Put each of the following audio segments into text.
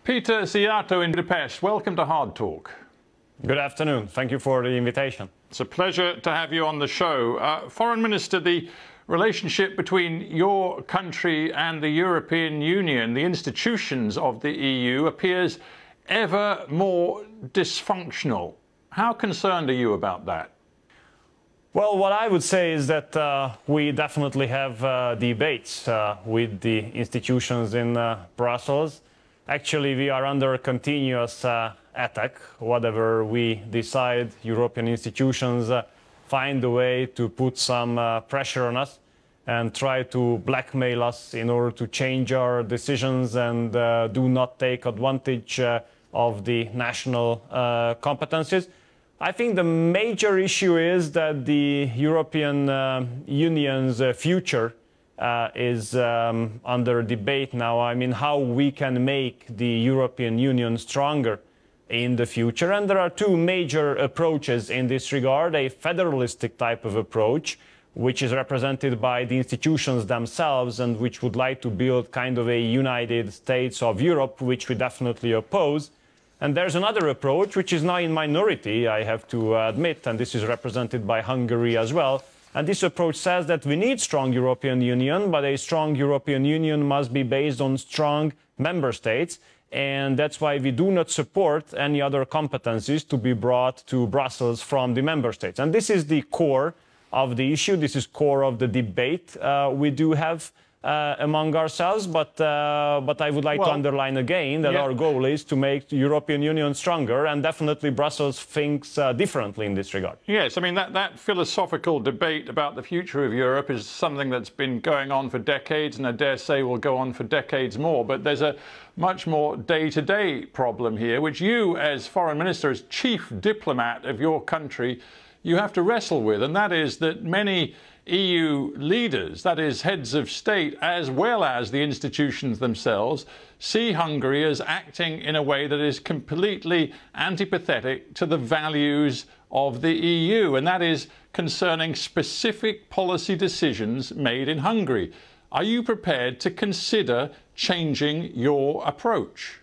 Peter Szijjarto in Budapest, welcome to Hard Talk. Good afternoon. Thank you for the invitation. It's a pleasure to have you on the show. Foreign Minister, the relationship between your country and the European Union, the institutions of the EU, appears ever more dysfunctional. How concerned are you about that? Well, what I would say is that we definitely have debates with the institutions in Brussels. Actually, we are under continuous attack. Whatever we decide, European institutions find a way to put some pressure on us and try to blackmail us in order to change our decisions and do not take advantage of the national competencies. I think the major issue is that the European Union's future is under debate now. I mean, how we can make the European Union stronger in the future. And there are two major approaches in this regard: a federalistic type of approach, which is represented by the institutions themselves and which would like to build kind of a United States of Europe, which we definitely oppose. And there's another approach, which is now in minority, I have to admit, and this is represented by Hungary as well. And this approach says that we need strong European Union, but a strong European Union must be based on strong member states. And that's why we do not support any other competencies to be brought to Brussels from the member states. And this is the core of the issue. This is core of the debate we do have among ourselves, but I would like to underline again that our goal is to make the European Union stronger, and definitely Brussels thinks differently in this regard. Yes, I mean, that philosophical debate about the future of Europe is something that's been going on for decades, and I dare say will go on for decades more. But there's a much more day-to-day problem here, which you, as Foreign Minister, as chief diplomat of your country, you have to wrestle with, and that is that many EU leaders, that is heads of state, as well as the institutions themselves, see Hungary as acting in a way that is completely antipathetic to the values of the EU, and that is concerning specific policy decisions made in Hungary. Are you prepared to consider changing your approach?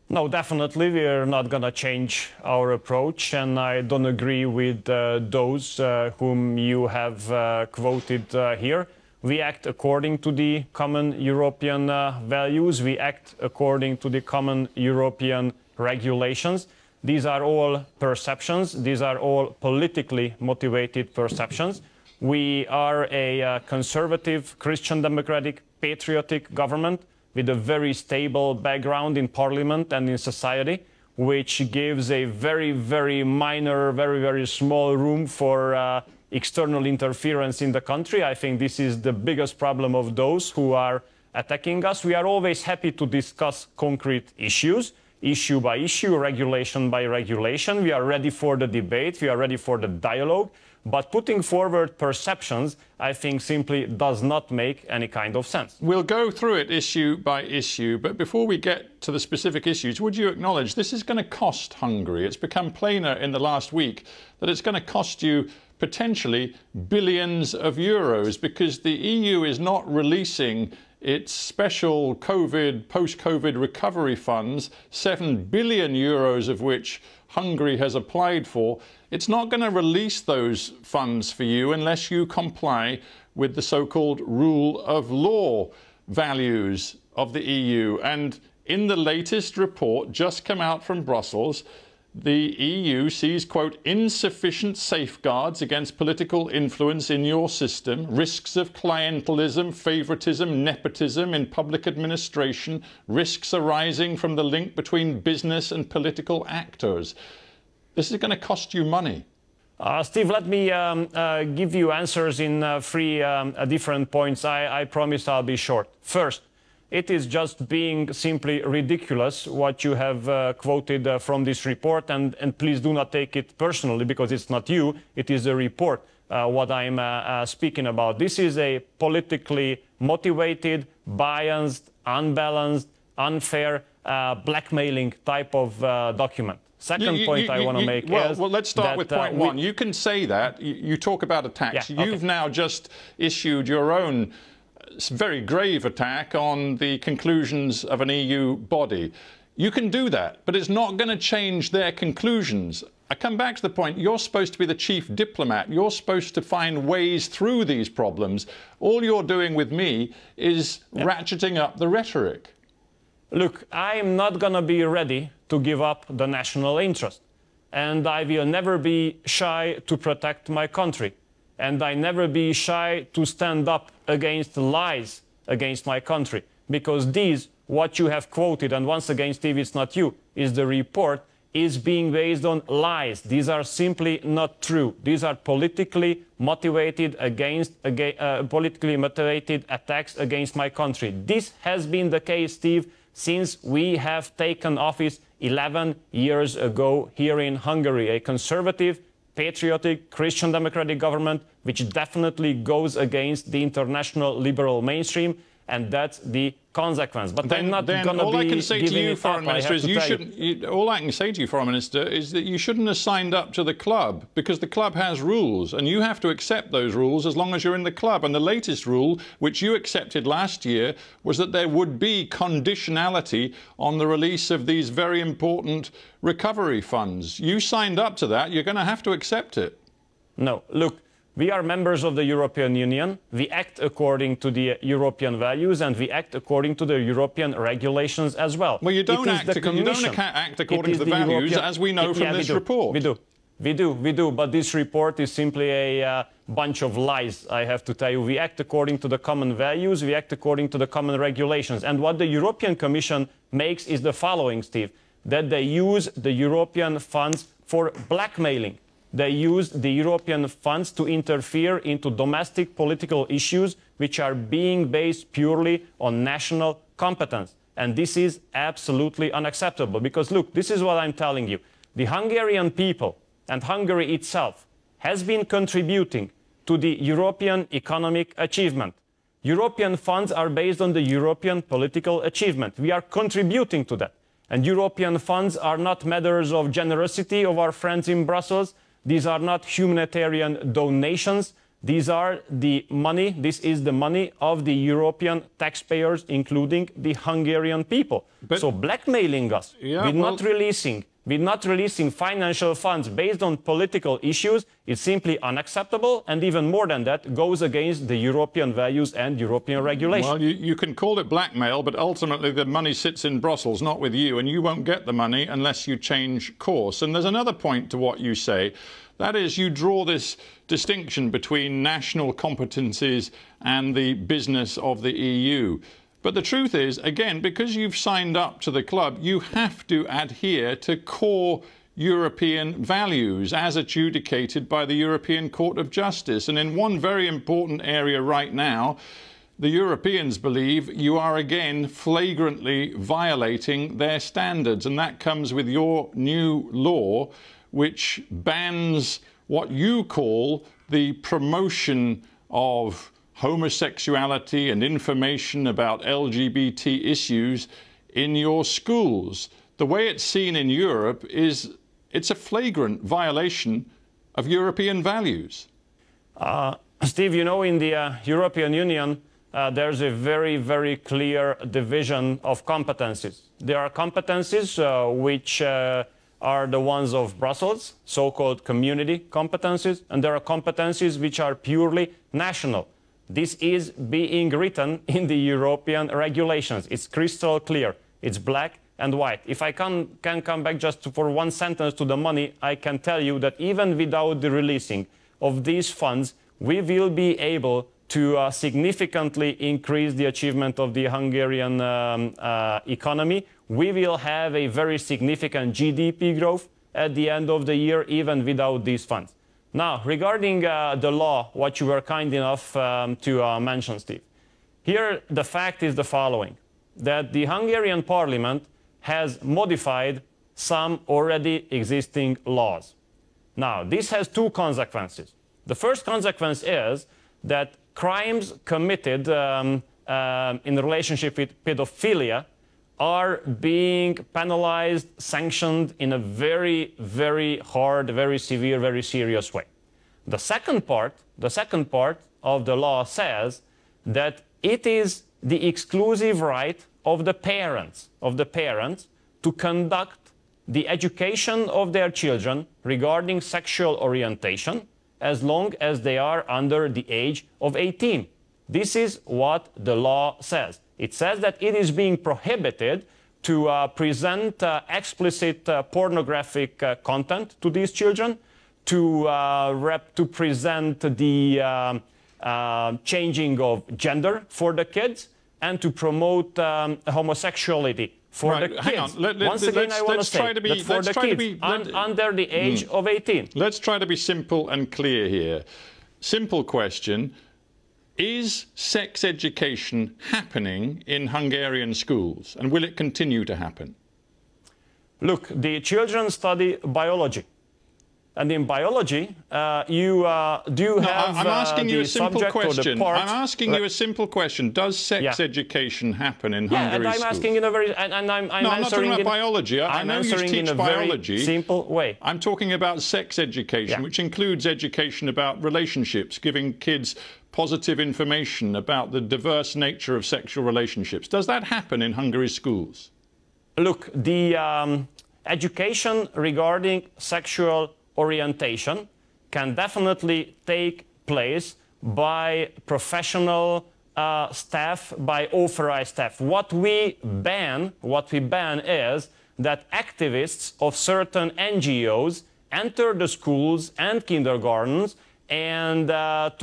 No, definitely we are not going to change our approach, and I don't agree with those whom you have quoted here. We act according to the common European values. We act according to the common European regulations. These are all perceptions. These are all politically motivated perceptions. We are a conservative, Christian democratic, patriotic government with a very stable background in parliament and in society, which gives a very, very minor, very, very small room for external interference in the country. I think this is the biggest problem of those who are attacking us. We are always happy to discuss concrete issues, issue by issue, regulation by regulation. We are ready for the debate. We are ready for the dialogue. But putting forward perceptions, I think, simply does not make any kind of sense. We'll go through it issue by issue, but before we get to the specific issues, would you acknowledge this is going to cost Hungary? It's become plainer in the last week that it's going to cost you potentially billions of euros, because the EU is not releasing its special post-COVID recovery funds, 7 billion euros of which Hungary has applied for. It's not going to release those funds for you unless you comply with the so-called rule of law values of the EU. And in the latest report just come out from Brussels, the EU sees, quote, insufficient safeguards against political influence in your system, risks of clientelism, favoritism, nepotism in public administration, risks arising from the link between business and political actors. This is going to cost you money. Steve, let me give you answers in three different points. I promise I'll be short. First, it is just being simply ridiculous what you have quoted from this report, and please do not take it personally, because it's not you, it is a report what I'm speaking about. This is a politically motivated, biased, unbalanced, unfair, blackmailing type of document. Second point I want to make is... Well, let's start with point one. You can say that. You talk about attacks. Yeah, You've now just issued your own very grave attack on the conclusions of an EU body. You can do that, but it's not going to change their conclusions. I come back to the point, you're supposed to be the chief diplomat. You're supposed to find ways through these problems. All you're doing with me is ratcheting up the rhetoric. Look, I'm not going to be ready to give up the national interest. And I will never be shy to protect my country. And I never be shy to stand up against lies against my country. Because these, what you have quoted, and once again, Steve, it's not you, is the report, is being based on lies. These are simply not true. These are politically motivated politically motivated attacks against my country. This has been the case, Steve, since we have taken office 11 years ago here in Hungary, a conservative, patriotic, Christian democratic government, which definitely goes against the international liberal mainstream, and that's the consequence. But I'm not going to be all I can say to you, Foreign Minister, is all I can say to you, Foreign Minister, is that you shouldn't have signed up to the club, because the club has rules, and you have to accept those rules as long as you're in the club. And the latest rule, which you accepted last year, was that there would be conditionality on the release of these very important recovery funds. You signed up to that. You're going to have to accept it. No, look. We are members of the European Union. We act according to the European values, and we act according to the European regulations as well. Well, you don't act according to the values, as we know from this report. We do. But this report is simply a bunch of lies, I have to tell you. We act according to the common values. We act according to the common regulations. And what the European Commission makes is the following, Steve, that they use the European funds for blackmailing. They use the European funds to interfere into domestic political issues which are being based purely on national competence. And this is absolutely unacceptable because, look, this is what I'm telling you. The Hungarian people and Hungary itself has been contributing to the European economic achievement. European funds are based on the European political achievement. We are contributing to that. And European funds are not matters of generosity of our friends in Brussels. These are not humanitarian donations. These are the money, this is the money of the European taxpayers, including the Hungarian people. So blackmailing us with not releasing financial funds based on political issues is simply unacceptable, and even more than that, goes against the European values and European regulations. Well, you can call it blackmail, but ultimately the money sits in Brussels, not with you, and you won't get the money unless you change course. And there's another point to what you say. That is, you draw this distinction between national competencies and the business of the EU. But the truth is, again, because you've signed up to the club, you have to adhere to core European values as adjudicated by the European Court of Justice. And in one very important area right now, the Europeans believe you are again flagrantly violating their standards. And that comes with your new law, which bans what you call the promotion of homosexuality and information about LGBT issues in your schools. The way it's seen in Europe is it's a flagrant violation of European values. Steve, you know, in the European Union, there's a very, very clear division of competencies. There are competencies which are the ones of Brussels, so-called community competencies, and there are competencies which are purely national. This is being written in the European regulations. It's crystal clear. It's black and white. If I can come back just for one sentence to the money, I can tell you that even without the releasing of these funds, we will be able to significantly increase the achievement of the Hungarian economy. We will have a very significant GDP growth at the end of the year, even without these funds. Now, regarding the law, what you were kind enough to mention, Steve, here the fact is the following, that the Hungarian parliament has modified some already existing laws. Now, this has two consequences. The first consequence is that crimes committed in relationship with pedophilia are being penalized, sanctioned in a very, very hard, very severe, very serious way. The second part of the law says that it is the exclusive right of the parents to conduct the education of their children regarding sexual orientation as long as they are under the age of 18. This is what the law says. It says that it is being prohibited to present explicit pornographic content to these children, to present the changing of gender for the kids, and to promote homosexuality for the kids. Hang on. Once again, I want to say that for the kids under the age of 18. Let's try to be simple and clear here. Simple question. Is sex education happening in Hungarian schools, and will it continue to happen? Look, the children study biology. And in biology, you do have I'm asking you a simple question. I'm asking you a simple question. Does sex Yeah. education happen in Hungary and I'm schools? asking in a very... And I'm No, I'm not talking about biology. I I'm know you answering teach in a biology. very simple way. I'm talking about sex education, Yeah. which includes education about relationships, giving kids positive information about the diverse nature of sexual relationships. Does that happen in Hungary's schools? Look, the education regarding sexual orientation can definitely take place by professional staff, by authorized staff. What we ban is that activists of certain NGOs enter the schools and kindergartens and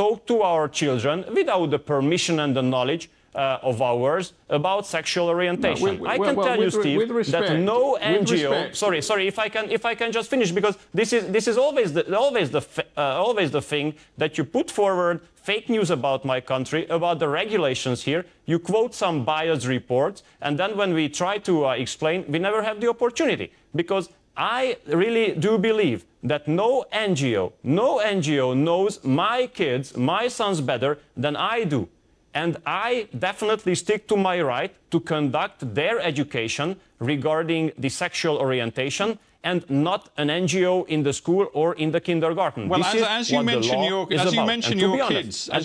talk to our children without the permission and the knowledge of ours about sexual orientation. I can tell you, Steve, that no NGO. Sorry. If I can just finish, because this is always the thing that you put forward fake news about my country, about the regulations here. You quote some biased reports, and then when we try to explain, we never have the opportunity, because I really do believe that no NGO knows my kids, my sons better than I do. And I definitely stick to my right to conduct their education regarding the sexual orientation, and not an NGO in the school or in the kindergarten. Well, as you mention your kids, I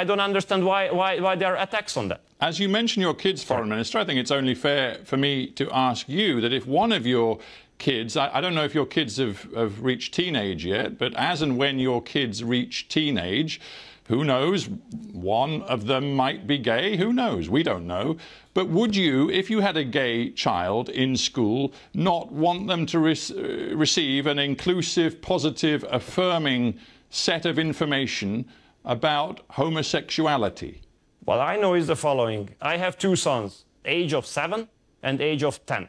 don't understand why there are attacks on that. As you mention your kids, Foreign Minister, I think it's only fair for me to ask you that if one of your kids, I don't know if your kids have reached teenage yet, but as and when your kids reach teenage, who knows, one of them might be gay, who knows, we don't know. But would you, if you had a gay child in school, not want them to receive an inclusive, positive, affirming set of information about homosexuality? What I know is the following. I have two sons, age of 7 and age of 10.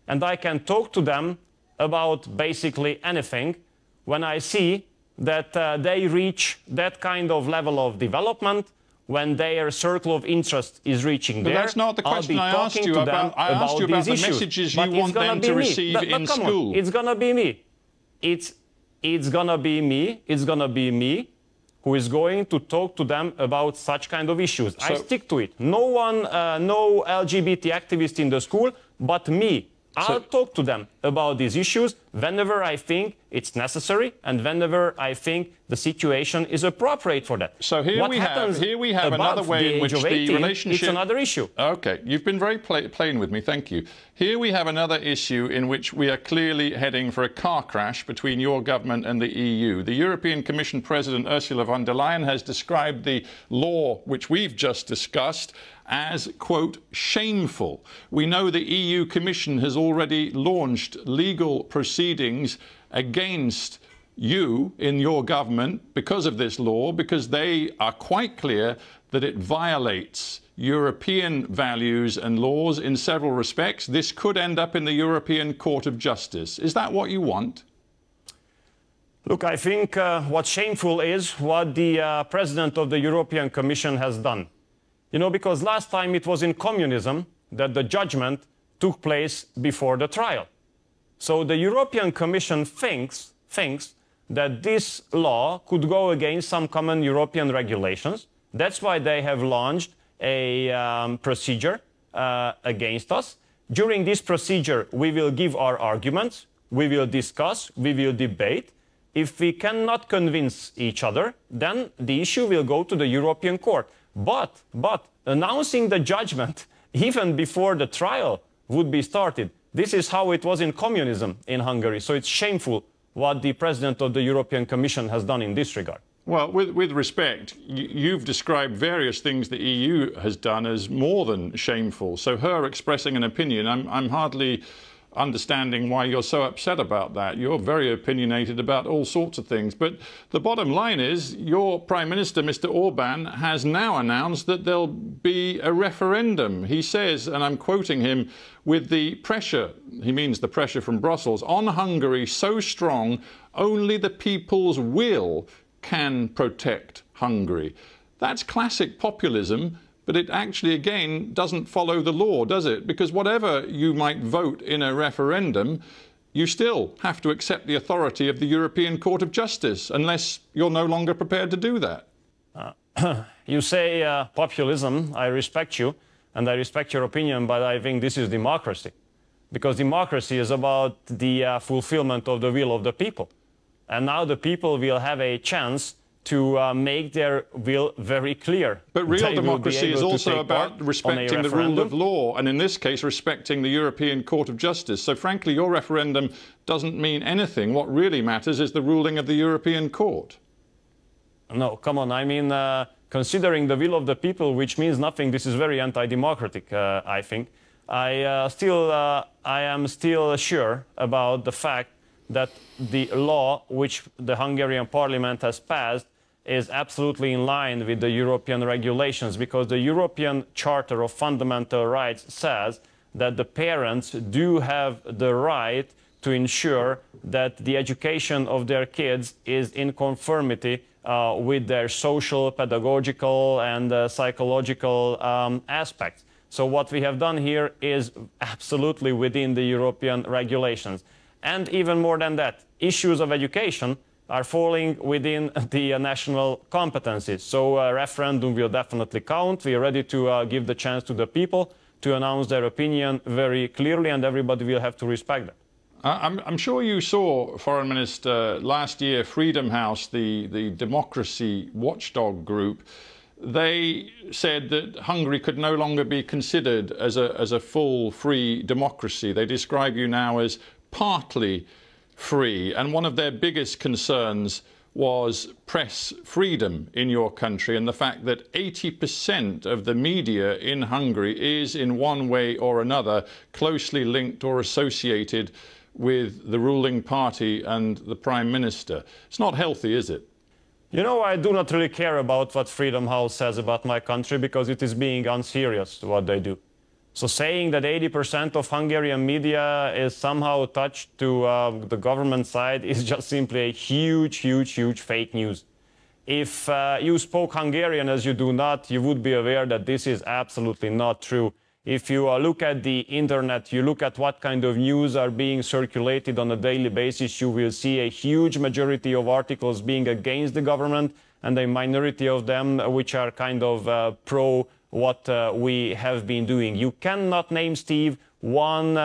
And I can talk to them about basically anything when I see that they reach that kind of level of development, when their circle of interest is reaching there. But that's not the question I asked you about. I asked you about the messages you want them to receive in school. It's gonna be me. It's gonna be me. It's gonna be me who is going to talk to them about such kind of issues. I stick to it. No one, no LGBT activist in the school, but me. I'll talk to them about these issues whenever I think it's necessary and whenever I think the situation is appropriate for that. So here we have another way in which the relationship... It's another issue. OK, you've been very plain with me, thank you. Here we have another issue in which we are clearly heading for a car crash between your government and the EU. The European Commission President Ursula von der Leyen has described the law which we've just discussed as, quote, shameful. We know the EU Commission has already launched legal proceedings against you in your government because of this law, because they are quite clear that it violates European values and laws in several respects. This could end up in the European Court of Justice. Is that what you want? Look, I think what's shameful is what the President of the European Commission has done. You know, because last time it was in communism that the judgment took place before the trial. So the European Commission thinks that this law could go against some common European regulations. That's why they have launched a procedure against us. During this procedure, we will give our arguments, we will discuss, we will debate. If we cannot convince each other, then the issue will go to the European Court. But announcing the judgment even before the trial, would be started. This is how it was in communism in Hungary. So it's shameful what the President of the European Commission has done in this regard. Well, with respect, you've described various things the EU has done as more than shameful. So her expressing an opinion, I'm hardly understanding why you're so upset about that. You're very opinionated about all sorts of things. But the bottom line is your Prime Minister, Mr. Orban, has now announced that there'll be a referendum. He says, and I'm quoting him, with the pressure, he means the pressure from Brussels, on Hungary so strong, only the people's will can protect Hungary. That's classic populism, but it actually, again, doesn't follow the law, does it? Because whatever you might vote in a referendum, you still have to accept the authority of the European Court of Justice, unless you're no longer prepared to do that. You say populism, I respect you, and I respect your opinion, but I think this is democracy. Because democracy is about the fulfillment of the will of the people. And now the people will have a chance to make their will very clear. But real democracy is also about respecting the rule of law, and in this case, respecting the European Court of Justice. So frankly, your referendum doesn't mean anything. What really matters is the ruling of the European Court. No, come on. I mean, considering the will of the people, which means nothing, this is very anti-democratic, I think. I am still sure about the fact that the law which the Hungarian parliament has passed is absolutely in line with the European regulations, because the European Charter of Fundamental Rights says that the parents do have the right to ensure that the education of their kids is in conformity with their social, pedagogical and psychological aspects. So what we have done here is absolutely within the European regulations. And even more than that, issues of education are falling within the national competencies. So a referendum will definitely count. We are ready to give the chance to the people to announce their opinion very clearly, and everybody will have to respect that. I'm sure you saw, Foreign Minister, last year Freedom House, the democracy watchdog group, they said that Hungary could no longer be considered as a full, free democracy. They describe you now as partly free, and one of their biggest concerns was press freedom in your country, and the fact that 80% of the media in Hungary is in one way or another closely linked or associated with the ruling party and the Prime Minister. It's not healthy, is it? You know, I do not really care about what Freedom House says about my country, because it is being unserious what they do. So saying that 80% of Hungarian media is somehow touched to the government side is just simply a huge, huge, huge fake news. If you spoke Hungarian as you do not, you would be aware that this is absolutely not true. If you look at the internet, you look at what kind of news are being circulated on a daily basis, you will see a huge majority of articles being against the government and a minority of them which are kind of pro what we have been doing. You cannot name, Steve, one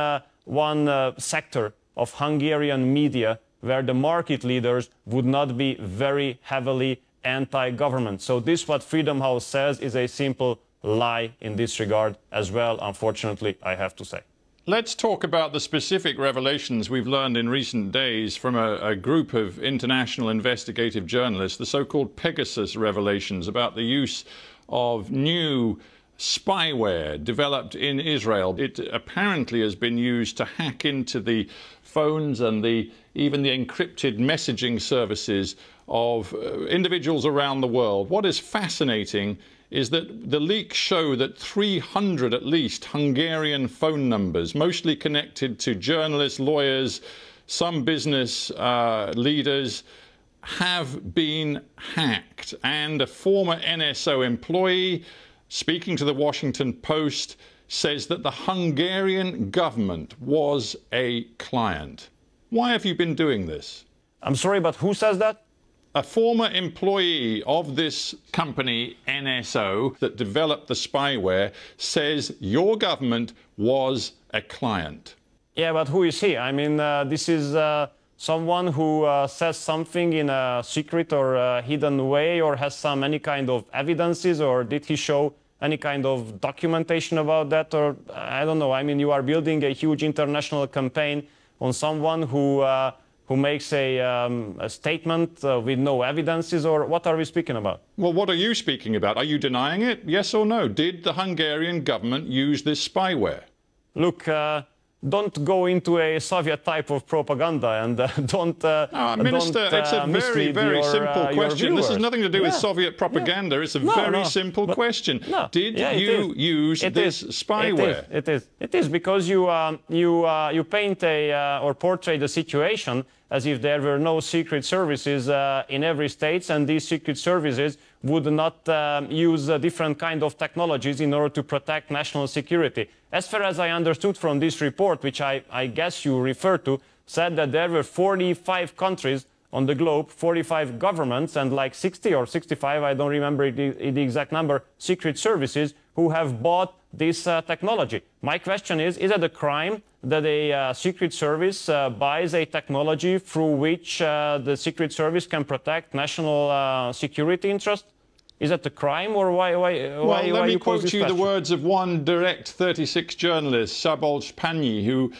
sector of Hungarian media where the market leaders would not be very heavily anti-government. So this, what Freedom House says, is a simple lie in this regard as well, unfortunately, I have to say. Let's talk about the specific revelations we've learned in recent days from a group of international investigative journalists, the so-called Pegasus revelations about the use of new spyware developed in Israel. It apparently has been used to hack into the phones and even the encrypted messaging services of individuals around the world. What is fascinating is that the leaks show that 300 at least Hungarian phone numbers, mostly connected to journalists, lawyers, some business leaders, have been hacked. And a former NSO employee, speaking to the Washington Post, says that the Hungarian government was a client. Why have you been doing this? I'm sorry, but who says that? A former employee of this company, NSO, that developed the spyware, says your government was a client. Yeah, but who is he? I mean, this is someone who says something in a secret or a hidden way, or has any kind of evidences, or did he show any kind of documentation about that? Or I don't know. I mean, you are building a huge international campaign on someone who makes a statement with no evidences, or what are we speaking about? Well, what are you speaking about? Are you denying it? Yes or no? Did the Hungarian government use this spyware? Look, don't go into a Soviet type of propaganda, and don't. Minister, it's a very, very simple question. This has nothing to do with Soviet propaganda. It's a very simple question. Did you use this spyware? It is because you paint or portray the situation as if there were no secret services in every state, and these secret services would not use different kind of technologies in order to protect national security. As far as I understood from this report, which I guess you refer to, said that there were 45 countries on the globe, 45 governments, and like 60 or 65, I don't remember the exact number, secret services who have bought this technology. My question is it a crime that a secret service buys a technology through which the secret service can protect national security interests? Is that a crime, or why let me quote you the words of one Direct 36 journalist, Szabolcs Pányi, who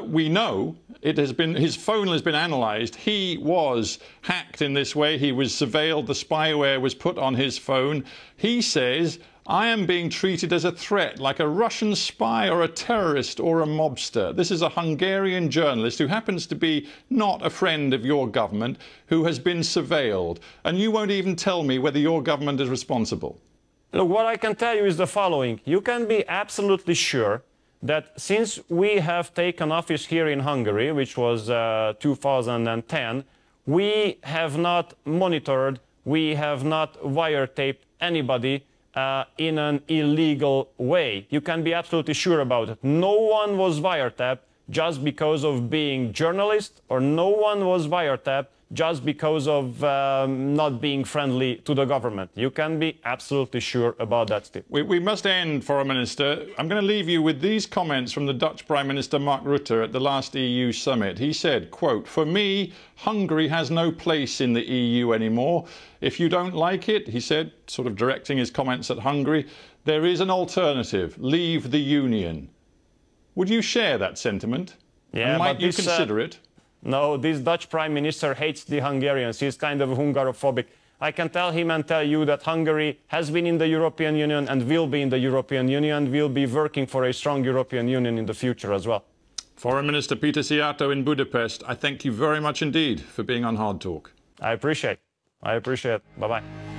we know his phone has been analysed. He was hacked in this way. He was surveilled. The spyware was put on his phone. He says, I am being treated as a threat, like a Russian spy or a terrorist or a mobster. This is a Hungarian journalist who happens to be not a friend of your government, who has been surveilled. And you won't even tell me whether your government is responsible. Look, what I can tell you is the following. You can be absolutely sure that since we have taken office here in Hungary, which was 2010, we have not monitored, we have not wiretaped anybody in an illegal way. You can be absolutely sure about it. No one was wiretapped just because of being journalist, or no one was wiretapped just because of not being friendly to the government. You can be absolutely sure about that, Steve. We must end, Foreign Minister. I'm going to leave you with these comments from the Dutch Prime Minister Mark Rutte at the last EU summit. He said, quote, "For me, Hungary has no place in the EU anymore. If you don't like it," he said, sort of directing his comments at Hungary, "there is an alternative. Leave the Union." Would you share that sentiment? Yeah, and might you consider it? No, this Dutch Prime Minister hates the Hungarians. He's kind of Hungarophobic. I can tell him and tell you that Hungary has been in the European Union and will be in the European Union, and will be working for a strong European Union in the future as well. Foreign Minister Peter Szijjarto in Budapest, I thank you very much indeed for being on Hard Talk. I appreciate it. Bye-bye.